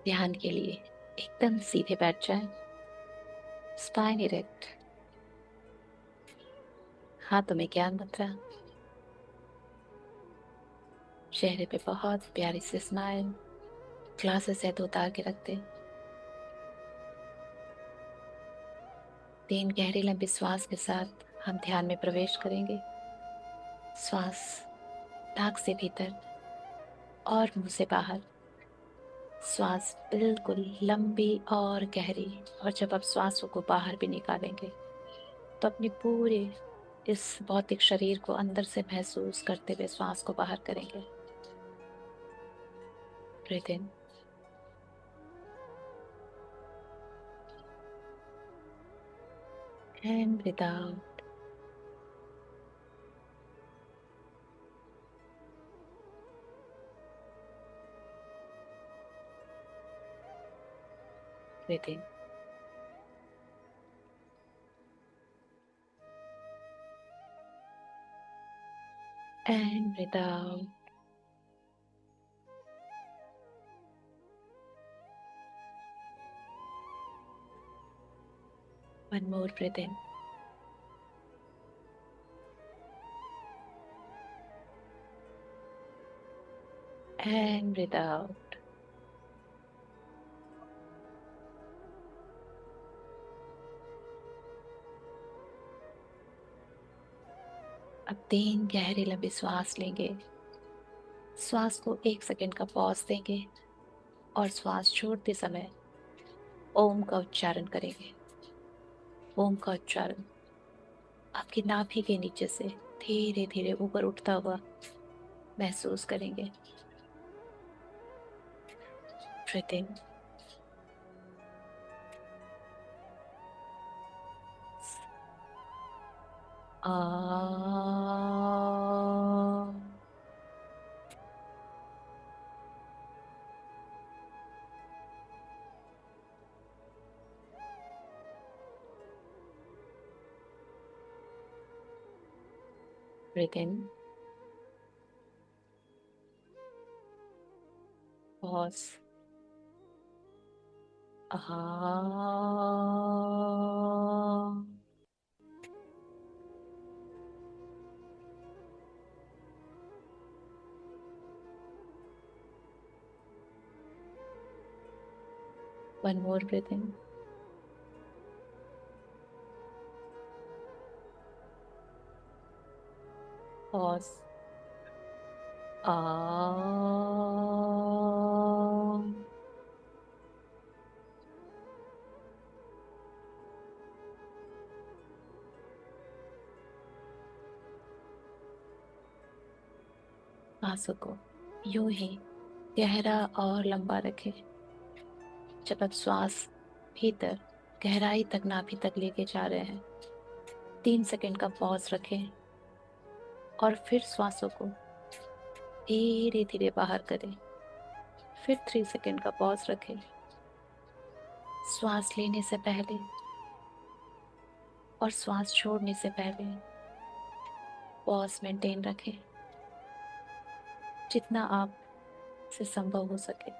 ध्यान के लिए एकदम सीधे बैठ जाएं, स्पाइन इरेक्ट, हाथों में ज्ञान मुद्रा, चेहरे पे बहुत प्यारी सी स्माइल, ग्लासेस है तो उतार के रख दे। 3 गहरी लंबी श्वास के साथ हम ध्यान में प्रवेश करेंगे। श्वास नाक से भीतर और मुंह से बाहर। श्वास बिल्कुल लंबी और गहरी। और जब आप श्वासों को बाहर भी निकालेंगे तो अपनी पूरे इस भौतिक शरीर को अंदर से महसूस करते हुए श्वास को बाहर करेंगे। Breathe in and breathe out. Breathe in and breathe out. One more breathe in and breathe out. अब 3 गहरी लंबी श्वास लेंगे। श्वास को 1 सेकंड का पॉज देंगे और श्वास छोड़ते समय ओम का उच्चारण करेंगे। ओम का उच्चारण आपकी नाभि के नीचे से धीरे धीरे ऊपर उठता हुआ महसूस करेंगे। ब्रीथ इन ब्रीथ इन पॉज वन मोर ब्रीथ इन पॉज सांसों को यूं ही गहरा और लंबा रखें। जब आप श्वास भीतर गहराई तक नाभि तक लेके जा रहे हैं, 3 सेकंड का पॉज रखें और फिर श्वासों को धीरे धीरे बाहर करें। फिर 3 सेकंड का पॉज रखें। श्वास लेने से पहले और श्वास छोड़ने से पहले पॉज मेंटेन रखें जितना आप से संभव हो सके।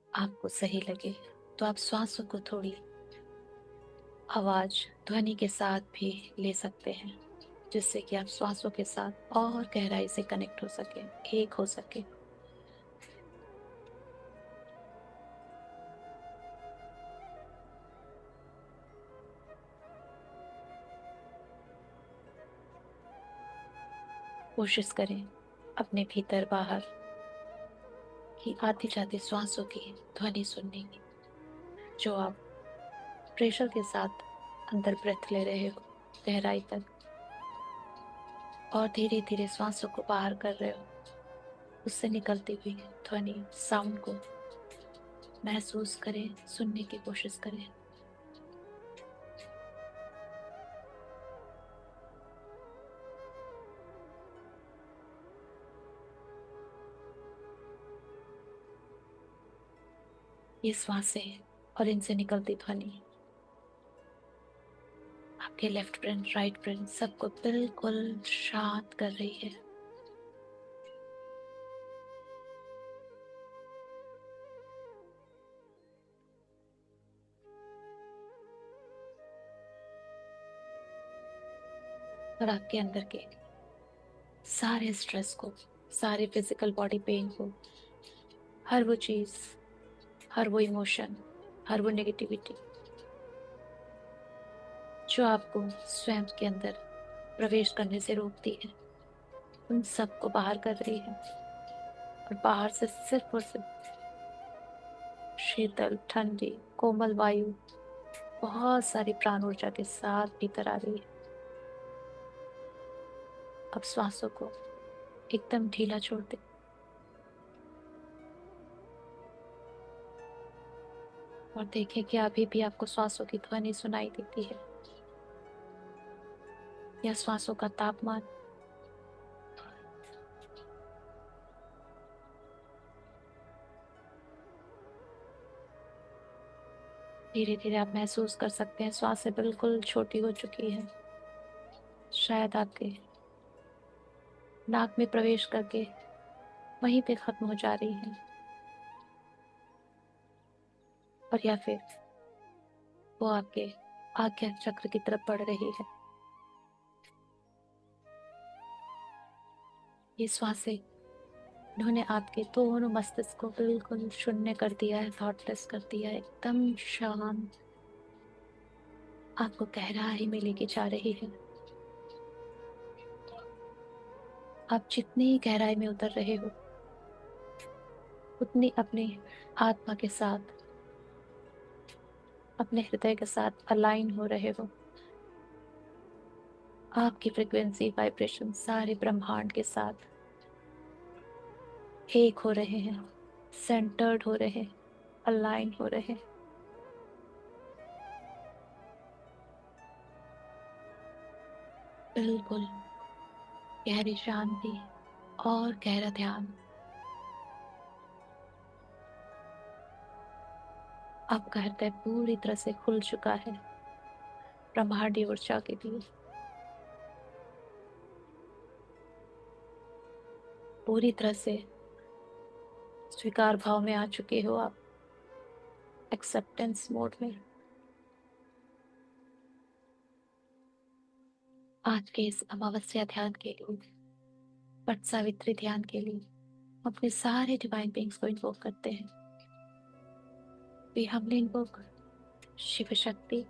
आपको सही लगे तो आप श्वासों को थोड़ी आवाज ध्वनि के साथ भी ले सकते हैं, जिससे कि आप श्वासों के साथ और गहराई से कनेक्ट हो सके, एक हो सके। कोशिश करें अपने भीतर बाहर की आती जाती श्वासों की ध्वनि सुनने की, जो आप प्रेशर के साथ अंदर ब्रेथ ले रहे हो गहराई तक और धीरे धीरे श्वासों को बाहर कर रहे हो, उससे निकलती हुई ध्वनि साउंड को महसूस करें, सुनने की कोशिश करें। ये श्वासें और इनसे निकलती ध्वनि आपके लेफ्ट ब्रेन, राइट ब्रेन सबको बिल्कुल शांत कर रही है। और आपके अंदर के सारे स्ट्रेस को, सारे फिजिकल बॉडी पेन को, हर वो चीज, हर वो इमोशन, हर वो नेगेटिविटी जो आपको स्वयं के अंदर प्रवेश करने से रोकती है, उन सबको बाहर कर रही है। और बाहर से सिर्फ और सिर्फ शीतल, ठंडी, कोमल वायु बहुत सारी प्राण ऊर्जा के साथ भीतर आ रही है। अब श्वासों को एकदम ढीला छोड़ दे और देखें कि अभी भी आपको श्वासों की ध्वनि सुनाई देती है या श्वासों का तापमान। धीरे धीरे आप महसूस कर सकते हैं श्वासें बिल्कुल छोटी हो चुकी है, शायद आपके नाक में प्रवेश करके वहीं पे खत्म हो जा रही है, और या फिर वो आपके आज्ञा चक्र की तरफ बढ़ रही है। ये श्वासें, इन्होंने आपके दोनों मस्तिष्क को बिल्कुल शून्य कर दिया है, थॉटलेस कर दिया है, एकदम शांत। आपको गहराई में लेके जा रही है। आप जितनी गहराई में उतर रहे हो उतनी अपनी आत्मा के साथ, अपने हृदय के साथ अलाइन हो रहे हो। आपकी फ्रिक्वेंसी, वाइब्रेशन सारे ब्रह्मांड के साथ एक हो रहे हैं, सेंटर्ड हो रहे, अलाइन हो रहे। बिल्कुल गहरी शांति और गहरा ध्यान। आपका हृदय पूरी तरह से खुल चुका है ब्रह्मांडी ऊर्जा के लिए। पूरी तरह से स्वीकार भाव में आ चुके हो आप, एक्सेप्टेंस मोड में। आज के इस अमावस्या ध्यान के लिए, वट सावित्री ध्यान के लिए अपने सारे डिवाइन बींग्स को इन्वोक करते हैं। वी हमले इन्वोक शिव शक्ति,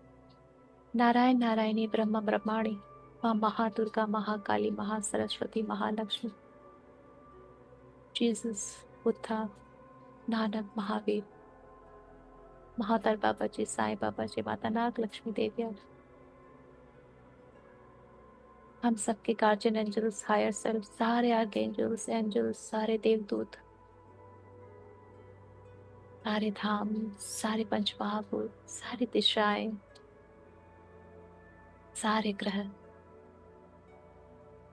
नारायण नारायणी, ब्रह्म ब्रह्माणी, माँ महादुर्गा, महाकाली, महासरस्वती, महालक्ष्मी, जीसस, बुद्धा, नानक, महावीर, महातर बाबा जी, साईं बाबा जी, माता नाग लक्ष्मी देवी, हम सबके गार्जियन एंजल्स, हायर सेल्फ, सारे आर्क एंजल्स, एंजल्स, सारे देवदूत, सारे धाम, सारे पंच महाभूत, सारी दिशाएं, सारे ग्रह,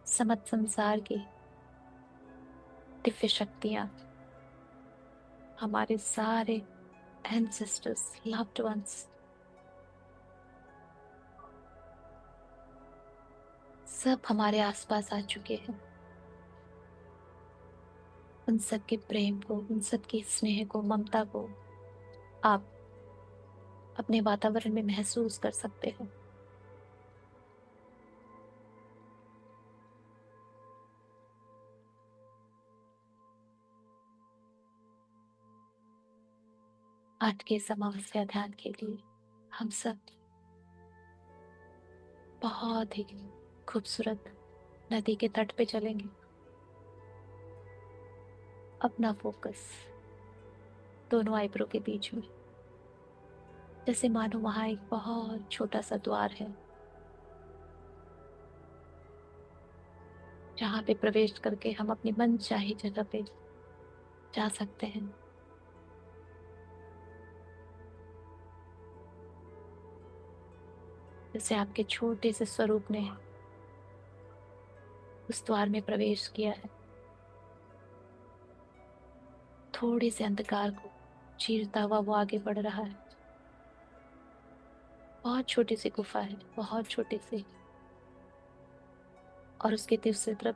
समस्त संसार की दिव्य शक्तियां, हमारे सारे एंसेस्टर्स, लव्ड वंस, सब हमारे आसपास आ चुके हैं। उन सबके प्रेम को, उन सबके स्नेह को, ममता को आप अपने वातावरण में महसूस कर सकते हो। आज के इस अमावस्या ध्यान के लिए हम सब बहुत ही खूबसूरत नदी के तट पे चलेंगे। अपना फोकस दोनों आईब्रो के बीच में, जैसे मानो वहां एक बहुत छोटा सा द्वार है जहां पे प्रवेश करके हम अपनी मनचाही जगह पे जा सकते हैं। जैसे आपके छोटे से स्वरूप ने उस द्वार में प्रवेश किया है, थोड़े से अंधकार को चीरता हुआ वो आगे बढ़ रहा है। बहुत छोटी सी गुफा है, बहुत छोटी सी, और उसके दूसरी तरफ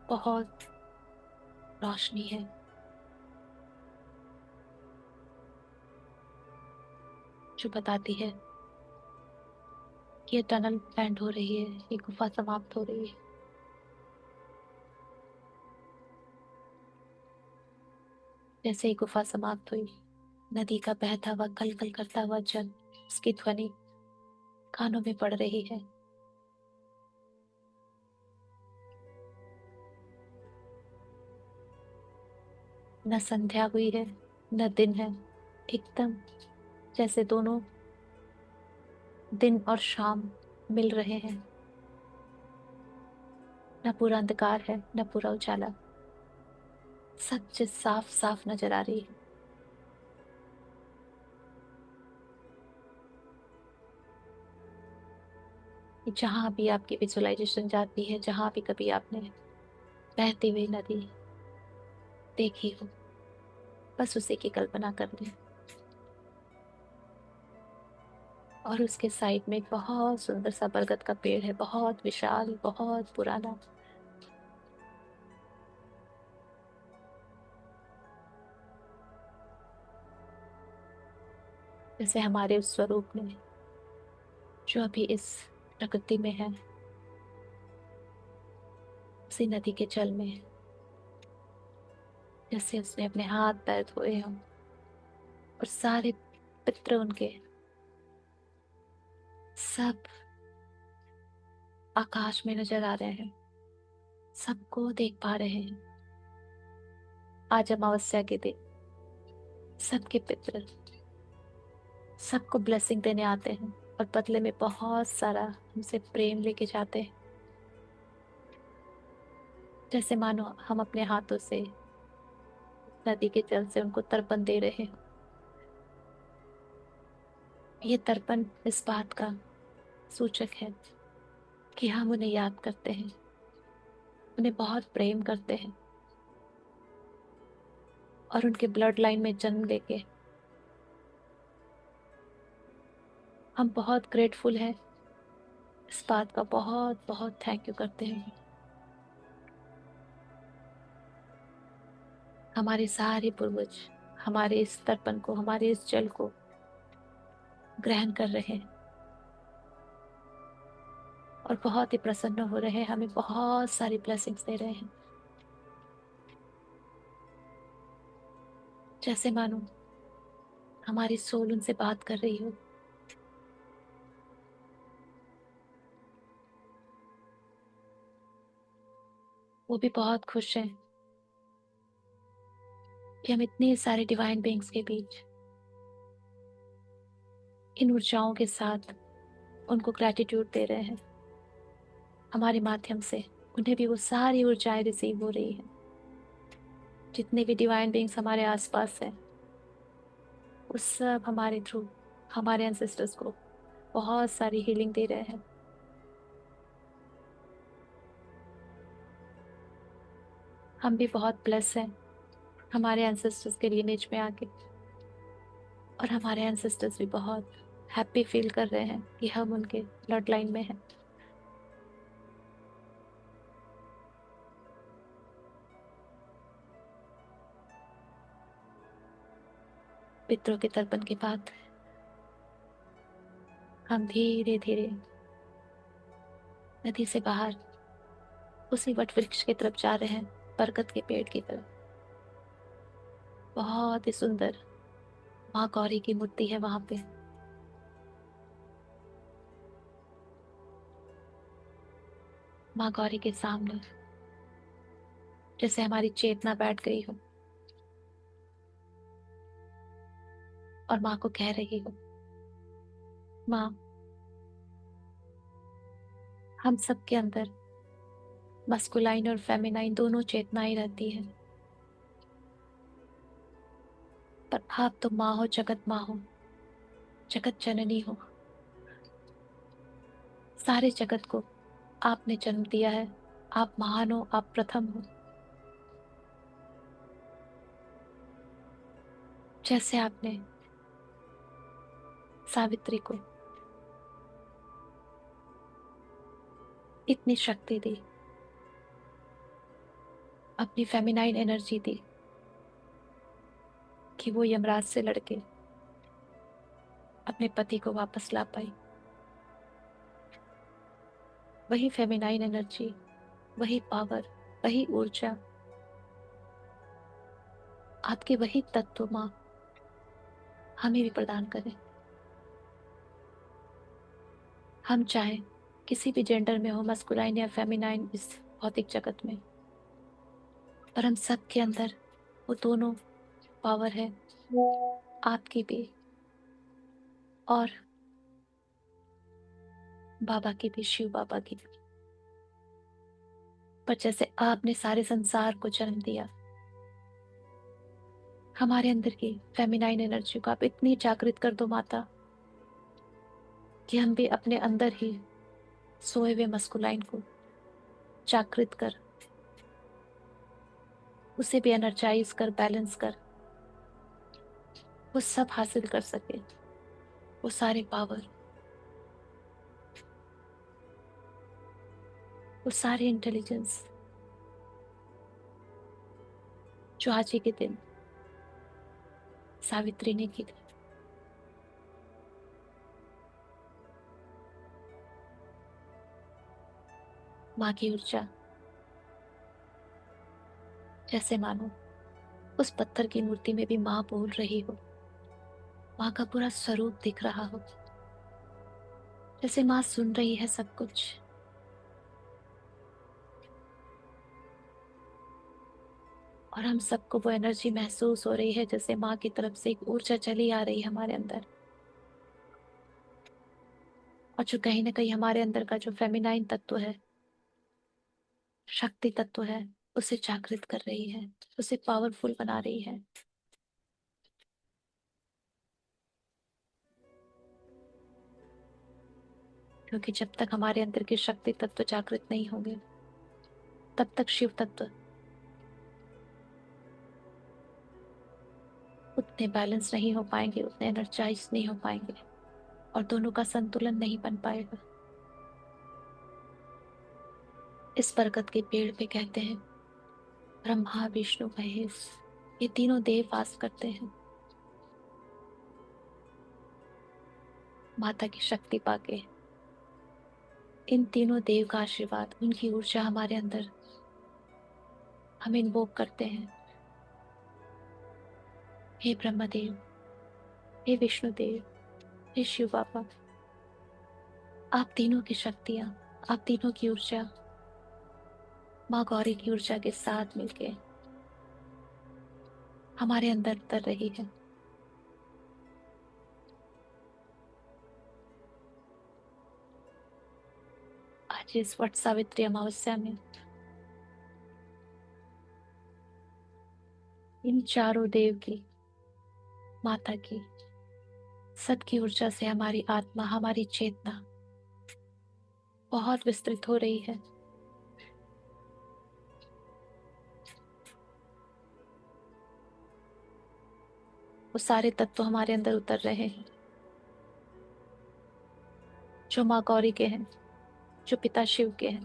बहुत रोशनी है, जो बताती है कि ये टनल बैंड हो रही है, ये गुफा समाप्त हो रही है। जैसे ही गुफा समाप्त हुई, नदी का बहता हुआ कल कल करता हुआ जल, उसकी ध्वनि कानों में पड़ रही है। न संध्या हुई है, न दिन है, एकदम जैसे दोनों दिन और शाम मिल रहे हैं। न पूरा अंधकार है, न पूरा उजाला, सब चीज साफ साफ नजर आ रही है। जहां भी आपकी विजुअलाइजेशन जाती है, जहां भी कभी आपने बहती हुई नदी देखी हो, बस उसी की कल्पना कर लें। और उसके साइड में एक बहुत सुंदर सा बरगद का पेड़ है, बहुत विशाल, बहुत पुराना। जैसे हमारे उस स्वरूप में, जो अभी इस प्रकृति में है, उसी नदी के जल में, जैसे उसने अपने हाथ पैर धोए हों और सारे पित्र उनके सब आकाश में नजर आ रहे हैं, सबको देख पा रहे हैं। आज अमावस्या के दिन सबके पितर सबको ब्लेसिंग देने आते हैं, और बदले में बहुत सारा हमसे प्रेम लेके जाते हैं। जैसे मानो हम अपने हाथों से नदी के जल से उनको तर्पण दे रहे हैं। ये तर्पण इस बात का सूचक है कि हम उन्हें याद करते हैं, उन्हें बहुत प्रेम करते हैं, और उनके ब्लड लाइन में जन्म लेके हम बहुत ग्रेटफुल हैं। इस बात का बहुत बहुत थैंक यू करते हैं। हमारे सारे पूर्वज हमारे इस तर्पण को, हमारे इस जल को ग्रहण कर रहे हैं, और बहुत ही प्रसन्न हो रहे हैं, हमें बहुत सारी ब्लेसिंग्स दे रहे हैं। जैसे मानो हमारी सोल उनसे बात कर रही हो। वो भी बहुत खुश हैं कि हम इतने सारे डिवाइन बीइंग्स के बीच इन ऊर्जाओं के साथ उनको ग्रैटिट्यूड दे रहे हैं। हमारे माध्यम से उन्हें भी वो सारी ऊर्जाएं रिसीव हो रही हैं। जितने भी डिवाइन बीइंग्स हमारे आसपास हैं, वो सब हमारे थ्रू हमारे एंसेस्टर्स को बहुत सारी हीलिंग दे रहे हैं। हम भी बहुत ब्लेस हैं हमारे एंसेस्टर्स के लिनेज में आके, और हमारे एंसेस्टर्स भी बहुत हैप्पी फील कर रहे हैं कि हम उनके ब्लड लाइन में हैं। पितरों के तर्पण के बाद हम धीरे धीरे नदी से बाहर उसी वट वृक्ष की तरफ जा रहे हैं, बरगद के पेड़ की तरफ। बहुत ही सुंदर माँ गौरी की मूर्ति है वहां पे। माँ गौरी के सामने जैसे हमारी चेतना बैठ गई हो, और माँ को कह रही हो, माँ, हम सबके अंदर मस्कुलाइन और फेमिनाइन दोनों चेतनाएं रहती हैं, पर आप तो माँ हो, जगत माँ हो, जगत जननी हो। सारे जगत को आपने जन्म दिया है। आप महान हो, आप प्रथम हो। जैसे आपने सावित्री को इतनी शक्ति दी, अपनी फेमिनाइन एनर्जी दी कि वो यमराज से लड़के अपने पति को वापस ला पाई। वही फेमिनाइन एनर्जी, वही पावर, वही ऊर्जा, आपके वही तत्व माँ हमें भी प्रदान करें। हम चाहे किसी भी जेंडर में हो, मस्कुलाइन या फेमिनाइन, इस भौतिक जगत में, पर हम सब के अंदर वो दोनों पावर है, आपकी भी और बाबा की भी, शिव बाबा की भी। पर जैसे आपने सारे संसार को जन्म दिया, हमारे अंदर की फेमिनाइन एनर्जी को आप इतनी जागृत कर दो माता कि हम भी अपने अंदर ही सोए हुए मस्कुलाइन को जागृत कर, उसे भी एनर्जाइज कर, बैलेंस कर, वो सब हासिल कर सके, वो सारे पावर, वो सारे इंटेलिजेंस जो आज ही के दिन सावित्री ने की थी। माँ की ऊर्जा जैसे मानो उस पत्थर की मूर्ति में भी माँ बोल रही हो, माँ का पूरा स्वरूप दिख रहा हो, जैसे माँ सुन रही है सब कुछ। और हम सबको वो एनर्जी महसूस हो रही है, जैसे माँ की तरफ से एक ऊर्जा चली आ रही है हमारे अंदर, और जो कहीं ना कहीं हमारे अंदर का जो फेमिनाइन तत्व है, शक्ति तत्व है, उसे जागृत कर रही है, उसे पावरफुल बना रही है। क्योंकि जब तक हमारे अंदर के शक्ति तत्व जागृत नहीं होंगे, तब तक शिव तत्व उतने बैलेंस नहीं हो पाएंगे, उतने एनर्जाइज नहीं हो पाएंगे, और दोनों का संतुलन नहीं बन पाएगा। इस बरगद के पेड़ पे कहते हैं ब्रह्मा विष्णु महेश, ये तीनों देव वास करते हैं। माता की शक्ति पाके इन तीनों देव का आशीर्वाद, उनकी ऊर्जा हमारे अंदर हम इन्वोक करते हैं। हे ब्रह्मदेव, हे विष्णुदेव, हे शिव बाबा, आप तीनों की शक्तियां, आप तीनों की ऊर्जा माँ गौरी की ऊर्जा के साथ मिलके हमारे अंदर उतर रही है। आज इस वट सावित्री अमावस्या में इन चारों देव की, माता की, सबकी ऊर्जा से हमारी आत्मा, हमारी चेतना बहुत विस्तृत हो रही है। वो सारे तत्व हमारे अंदर उतर रहे हैं जो माँ गौरी के हैं, जो पिता शिव के हैं,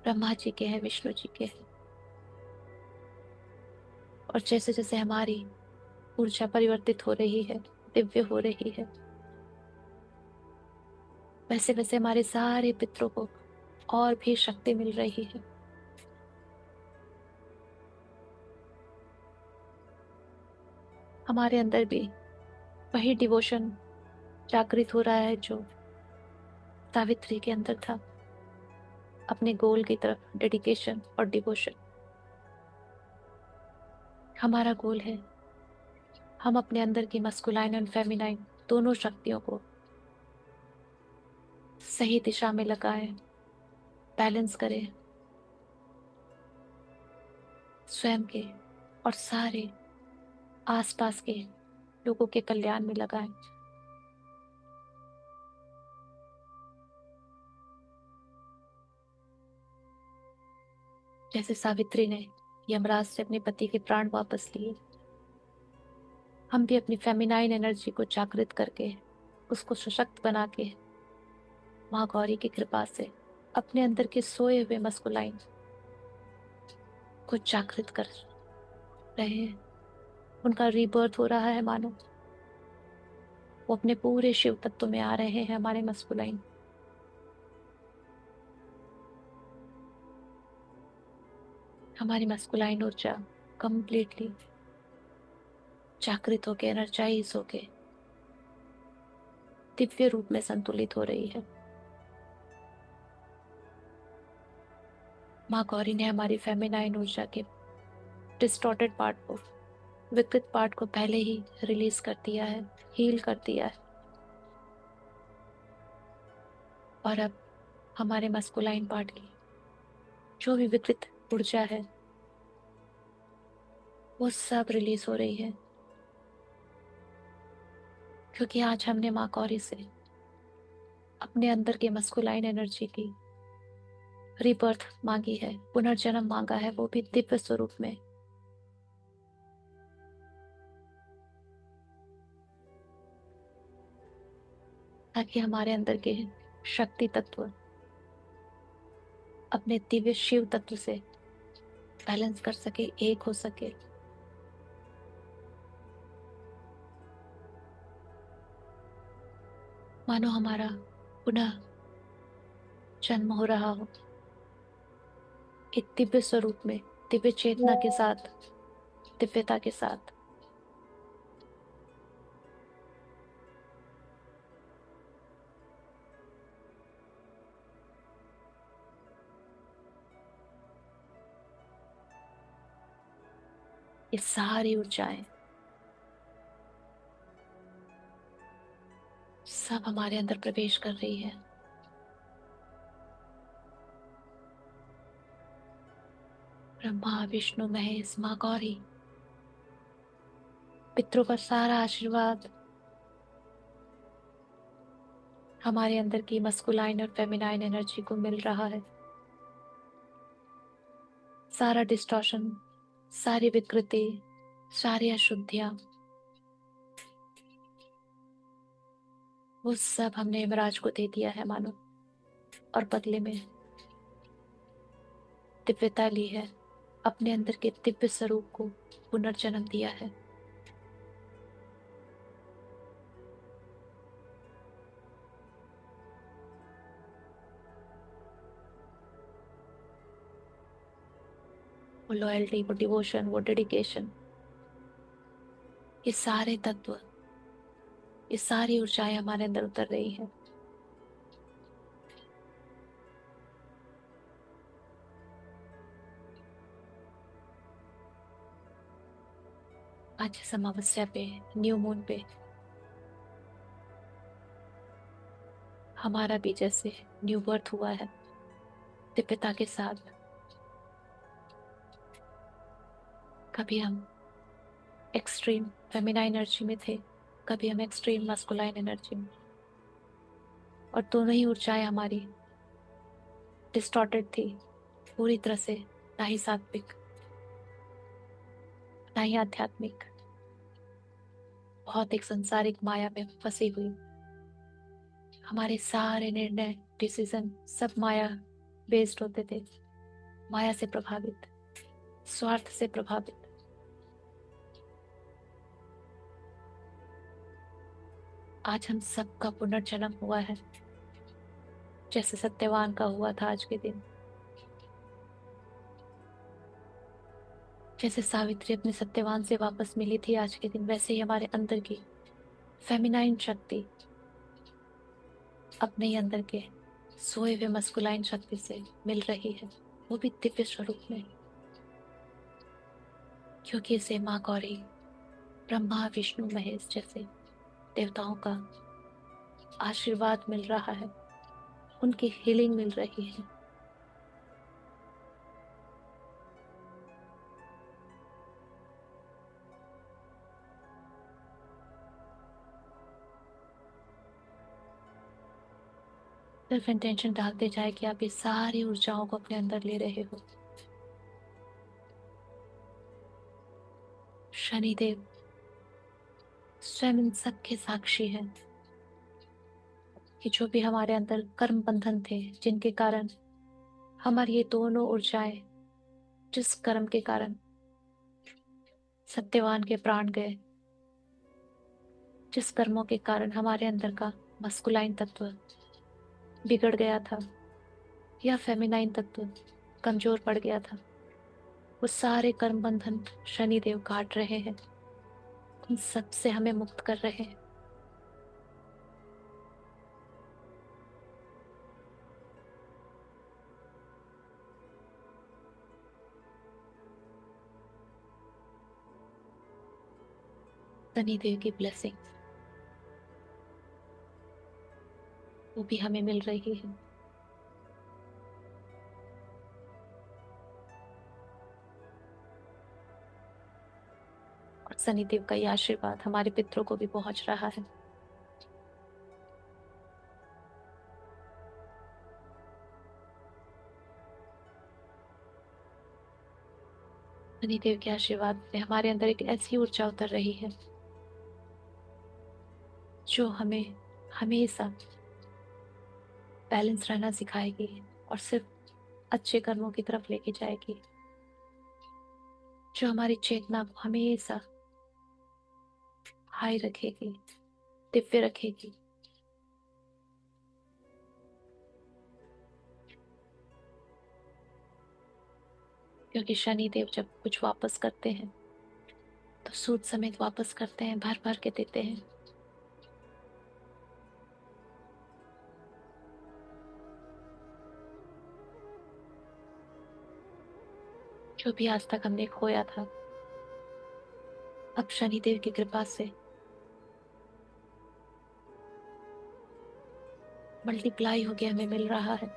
ब्रह्मा जी के हैं, विष्णु जी के हैं। और जैसे जैसे हमारी ऊर्जा परिवर्तित हो रही है, दिव्य हो रही है, वैसे वैसे हमारे सारे पितरों को और भी शक्ति मिल रही है। हमारे अंदर भी वही डिवोशन जागृत हो रहा है जो सावित्री के अंदर था, अपने गोल की तरफ डेडिकेशन और डिवोशन। हमारा गोल है हम अपने अंदर की मस्कुलाइन और फेमिनाइन दोनों शक्तियों को सही दिशा में लगाएं, बैलेंस करें, स्वयं के और सारे आसपास के लोगों के कल्याण में लगाएं। जैसे सावित्री ने यमराज से अपने पति के प्राण वापस लिए, हम भी अपनी फेमिनाइन एनर्जी को जागृत करके उसको सशक्त बना के माँ गौरी की कृपा से अपने अंदर के सोए हुए मस्कुलाइन को जागृत कर रहे हैं। उनका रीबर्थ हो रहा है, मानो वो अपने पूरे शिव तत्व में आ रहे हैं। हमारे मस्कुलाइन हमारी मस्कुलाइन ऊर्जा कंप्लीटली जागृत होके, एनर्जाइज होके दिव्य रूप में संतुलित हो रही है। माँ गौरी ने हमारी फेमिनाइन ऊर्जा के डिस्टॉर्टेड पार्ट को, विकृत पार्ट को पहले ही रिलीज कर दिया है, हील कर दिया है। और अब हमारे मस्कुलाइन पार्ट की जो भी विकृत ऊर्जा है वो सब रिलीज हो रही है, क्योंकि आज हमने माँ गौरी से अपने अंदर के मस्कुलाइन एनर्जी की रीबर्थ मांगी है, पुनर्जन्म मांगा है, वो भी दिव्य स्वरूप में। ताकि हमारे अंदर के शक्ति तत्व अपने दिव्य शिव तत्व से बैलेंस कर सके, एक हो सके। मानो हमारा पुनः जन्म हो रहा हो एक दिव्य स्वरूप में, दिव्य चेतना के साथ, दिव्यता के साथ। ये सारी ऊर्जाएं सब हमारे अंदर प्रवेश कर रही है। ब्रह्मा विष्णु महेश माँ गौरी, पितरों का सारा आशीर्वाद हमारे अंदर की मस्कुलाइन और फेमिनाइन एनर्जी को मिल रहा है। सारा डिस्टॉर्शन, सारी विकृति, सारी अशुद्धियां, वो सब हमने यमराज को दे दिया है मानो, और बदले में दिव्यता ली है, अपने अंदर के दिव्य स्वरूप को पुनर्जन्म दिया है। वो लॉयल्टी, वो डिवोशन, वो डेडिकेशन, ये सारे तत्व, ये सारी ऊर्जाएं हमारे अंदर उतर रही है। आज इस अमावस्या पे, न्यू मून पे, हमारा भी जैसे न्यू बर्थ हुआ है दिव्यता के साथ। कभी हम एक्सट्रीम फेमिनाइन एनर्जी में थे, कभी हम एक्सट्रीम मस्कुलाइन एनर्जी में, और दोनों ही ऊर्जाएं हमारी डिस्टॉर्टेड थी पूरी तरह से, ना ही सात्विक ना ही आध्यात्मिक, बहुत एक संसारिक माया में फंसी हुई। हमारे सारे निर्णय, डिसीजन सब माया बेस्ड होते थे, माया से प्रभावित, स्वार्थ से प्रभावित। आज हम सबका पुनर्जन्म हुआ है, जैसे सत्यवान का हुआ था आज के दिन। जैसे सावित्री अपने सत्यवान से वापस मिली थी आज के दिन, वैसे ही हमारे अंदर की फेमिनाइन शक्ति अपने ही अंदर के सोए हुए मस्कुलाइन शक्ति से मिल रही है, वो भी दिव्य स्वरूप में। क्योंकि इसे माँ गौरी, ब्रह्मा विष्णु महेश जैसे देवताओं का आशीर्वाद मिल रहा है, उनकी हीलिंग मिल रही है। सिर्फ इंटेंशन डालते जाए कि आप ये सारी ऊर्जाओं को अपने अंदर ले रहे हो। शनिदेव स्वयं इन सबके साक्षी हैं। कि जो भी हमारे अंदर कर्म बंधन थे, जिनके कारण हमारी ये दोनों ऊर्जाएं, जिस कर्म के कारण सत्यवान के प्राण गए, जिस कर्मों के कारण हमारे अंदर का मस्कुलाइन तत्व बिगड़ गया था या फेमिनाइन तत्व कमजोर पड़ गया था, वो सारे कर्म बंधन शनिदेव काट रहे हैं, उन सब से हमें मुक्त कर रहे हैं। शनिदेव की ब्लेसिंग वो भी हमें मिल रही है। और शनिदेव का ये आशीर्वाद हमारे पितरों को भी पहुंच रहा है। शनिदेव के आशीर्वाद से हमारे अंदर एक ऐसी ऊर्जा उतर रही है जो हमें हमेशा बैलेंस रहना सिखाएगी और सिर्फ अच्छे कर्मों की तरफ लेके जाएगी, जो हमारी चेतना को हमेशा हाई रखेगी, दिव्य रखेगी। क्योंकि शनिदेव जब कुछ वापस करते हैं तो सूद समेत वापस करते हैं, भर भर के देते हैं। जो भी आज तक हमने खोया था, अब शनिदेव की कृपा से मल्टीप्लाई होके हमें मिल रहा है।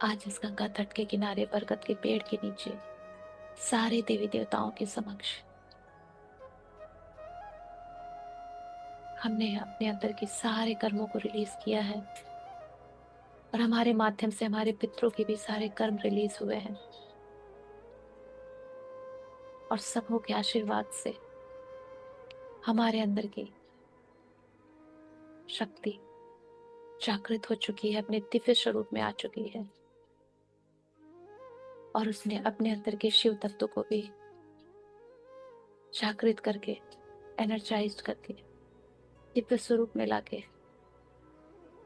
आज इस गंगा तट के किनारे बरगद के पेड़ के नीचे सारे देवी देवताओं के समक्ष हमने अपने अंदर के सारे कर्मों को रिलीज किया है, और हमारे माध्यम से हमारे पितरों के भी सारे कर्म रिलीज हुए हैं। और सबों के आशीर्वाद से हमारे अंदर की शक्ति जागृत हो चुकी है, अपने दिव्य स्वरूप में आ चुकी है। और उसने अपने अंदर के शिव तत्व को भी जागृत करके, एनर्जाइज करके, दिव्य स्वरूप में लाके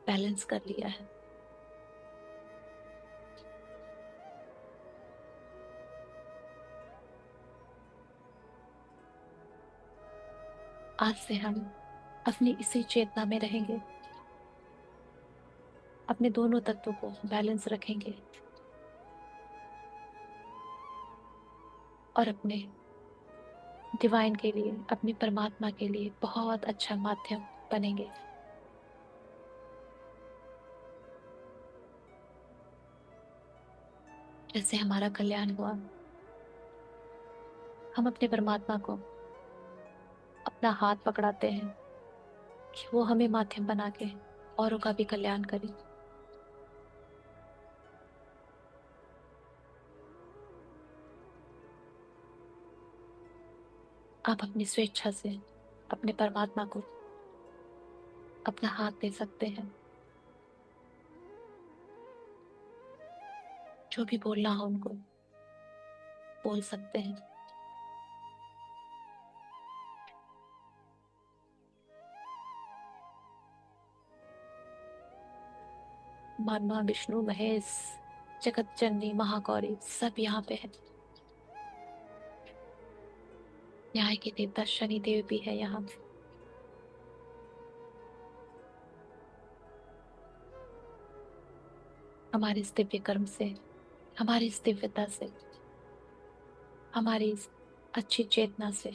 बैलेंस कर लिया है। आज से हम अपनी इसी चेतना में रहेंगे, अपने दोनों तत्वों को बैलेंस रखेंगे और अपने डिवाइन के लिए, अपने परमात्मा के लिए बहुत अच्छा माध्यम बनेंगे। जैसे हमारा कल्याण हुआ, हम अपने परमात्मा को अपना हाथ पकड़ाते हैं कि वो हमें माध्यम बना के औरों का भी कल्याण करे। आप अपनी स्वेच्छा से अपने परमात्मा को अपना हाथ दे सकते हैं। जो भी बोलना हो उनको बोल सकते हैं। ब्रह्मा विष्णु महेश, जगत जननी महागौरी सब यहाँ पे है। न्याय के देवता शनि देव भी है यहाँ। हमारे इस दिव्य कर्म से, हमारी इस दिव्यता से, हमारी इस अच्छी चेतना से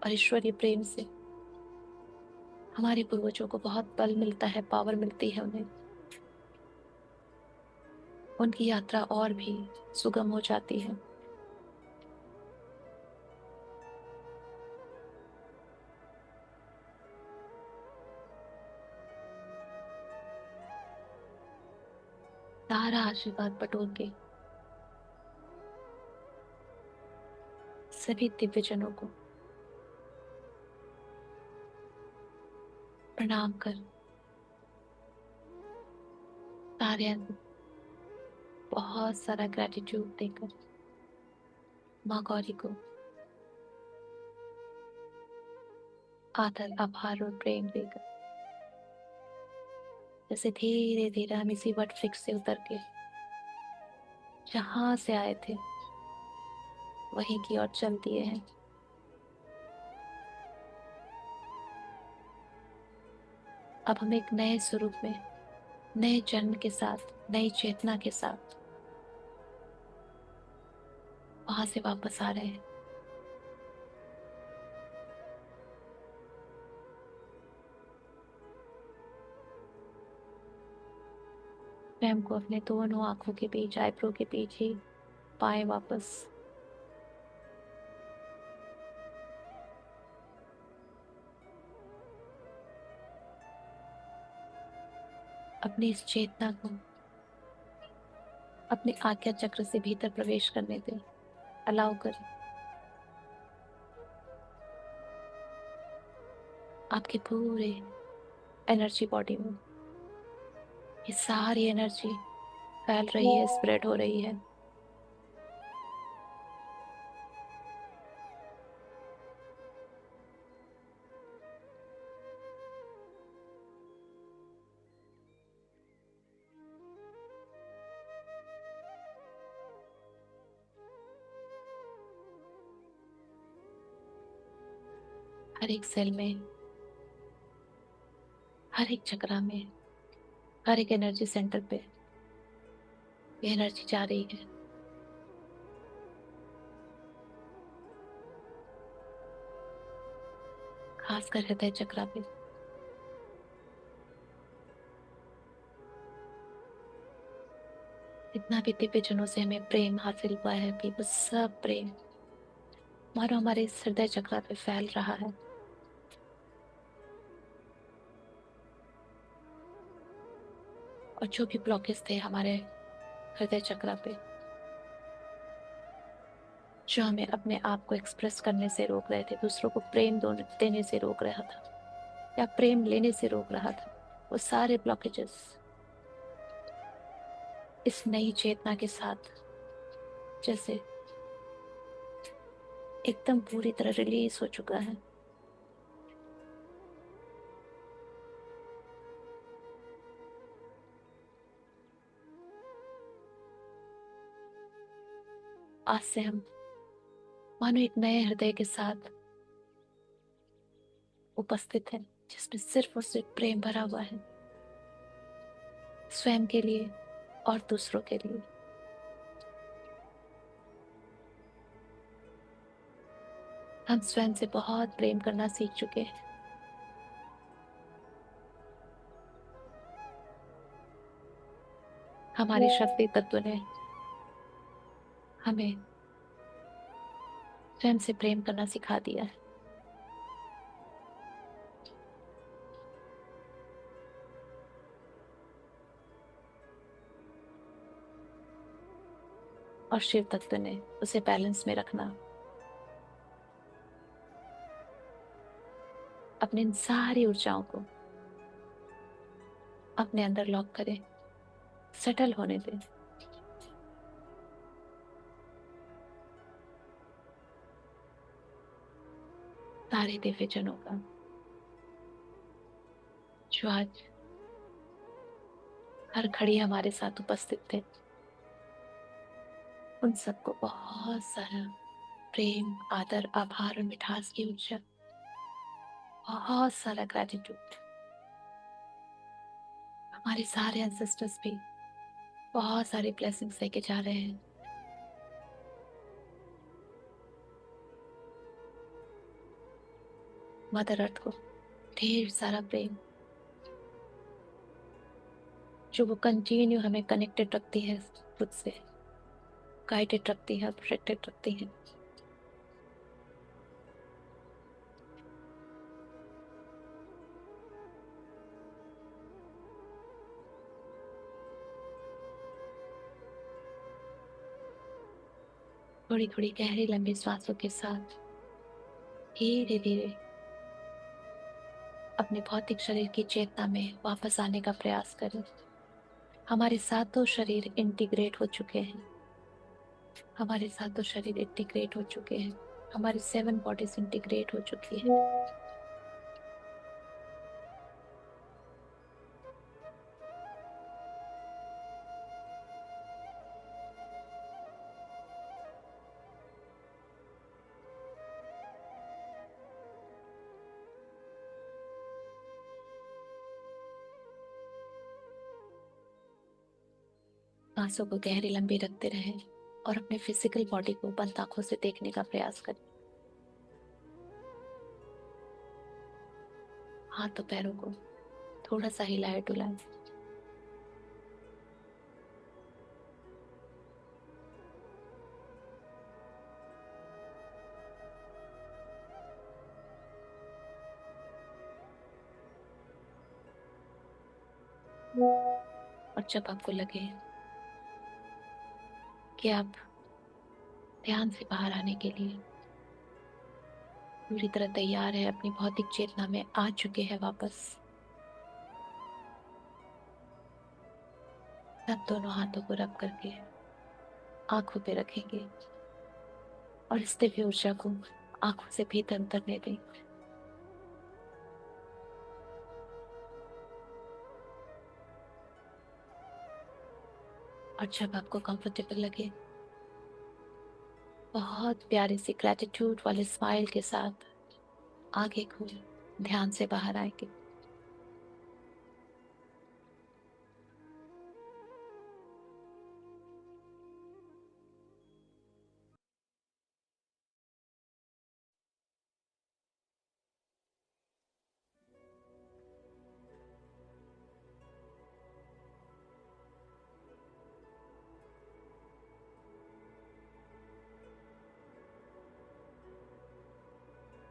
और ईश्वरीय प्रेम से हमारे पूर्वजों को बहुत बल मिलता है, पावर मिलती है उन्हें। उनकी यात्रा और भी सुगम हो जाती है। सारा आशीर्वाद बटोर के सभी दिव्यजनों को प्रणाम कर सारे बहुत सारा ग्रेटिट्यूड देकर माँ गौरी को आदर, आभार और प्रेम देकर जैसे धीरे धीरे हम इसी वट वृक्ष से उतर के जहां से आए थे वहीं की ओर चल दिए हैं। अब हम एक नए स्वरूप में, नए जन्म के साथ, नई चेतना के साथ वहां से वापस आ रहे हैं। स्वयं को अपने दोनों आंखों के बीच, आईब्रो के बीच ही पाए वापस। अपनी इस चेतना को अपने आज्ञा चक्र से भीतर प्रवेश करने दें, अलाउ करें। आपके पूरे एनर्जी बॉडी में ये सारी एनर्जी फैल रही है, स्प्रेड हो रही है। हर एक सेल में, हर एक चक्रा में, हर एक एनर्जी सेंटर पे ये एनर्जी जा रही है। खासकर हृदय चक्रा पे। जितना भी दिव्य जनों से हमें प्रेम हासिल हुआ है अभी, वो सब प्रेम मानो हमारे इस हृदय चक्रा पे फैल रहा है। और जो भी ब्लॉकेज थे हमारे हृदय चक्रा पे, जो हमें अपने आप को एक्सप्रेस करने से रोक रहे थे, दूसरों को प्रेम देने से रोक रहा था या प्रेम लेने से रोक रहा था, वो सारे ब्लॉकेजेस इस नई चेतना के साथ जैसे एकदम पूरी तरह रिलीज हो चुका है। आज से हम मानो एक नए हृदय के साथ उपस्थित हैं, जिसमें सिर्फ और सिर्फ प्रेम भरा हुआ है, स्वयं के लिए और दूसरों के लिए। हम स्वयं से बहुत प्रेम करना सीख चुके हैं। हमारे शक्ति तत्व ने हमें स्वयं से प्रेम करना सिखा दिया है। और शिव तत्व ने उसे बैलेंस में रखना। अपनी इन सारी ऊर्जाओं को अपने अंदर लॉक करें, सेटल होने दें। सारे दिव्यजनों का जो आज हर घड़ी हमारे साथ उपस्थित थे, उन सबको बहुत सारा प्रेम, आदर, आभार और मिठास की ऊर्जा, बहुत सारा ग्रेटिट्यूड। हमारे सारे एंसेस्टर्स भी बहुत सारी ब्लेसिंग्स लेके जा रहे हैं। मदर अर्थ को ढेर सारा प्रेम, जो वो कंटिन्यू हमें कनेक्टेड रखती है खुद से, गाइडेड रखती है, प्रोटेक्टेड रखती है। थोड़ी थोड़ी गहरी लंबी सांसों के साथ धीरे धीरे अपने भौतिक शरीर की चेतना में वापस आने का प्रयास करें। हमारे सातों शरीर इंटीग्रेट हो चुके हैं। हमारे सातों शरीर इंटीग्रेट हो चुके हैं। हमारी 7 बॉडीज इंटीग्रेट हो चुकी है। सांसों को गहरी लंबी रखते रहें और अपने फिजिकल बॉडी को बंद आंखों से देखने का प्रयास करें। हाथों पैरों को थोड़ा सा हिलाए डुलाएं। और जब आपको लगे कि आप ध्यान से बाहर आने के लिए पूरी तरह तैयार है, अपनी भौतिक चेतना में आ चुके हैं वापस, तब दोनों हाथों को रब करके आंखों पे रखेंगे और इस दिव्य ऊर्जा को आंखों से भीतर उतरने दें। और जब आपको कंफर्टेबल लगे, बहुत प्यारी सी ग्रेटिट्यूड वाले स्माइल के साथ आगे को ध्यान से बाहर आएंगे।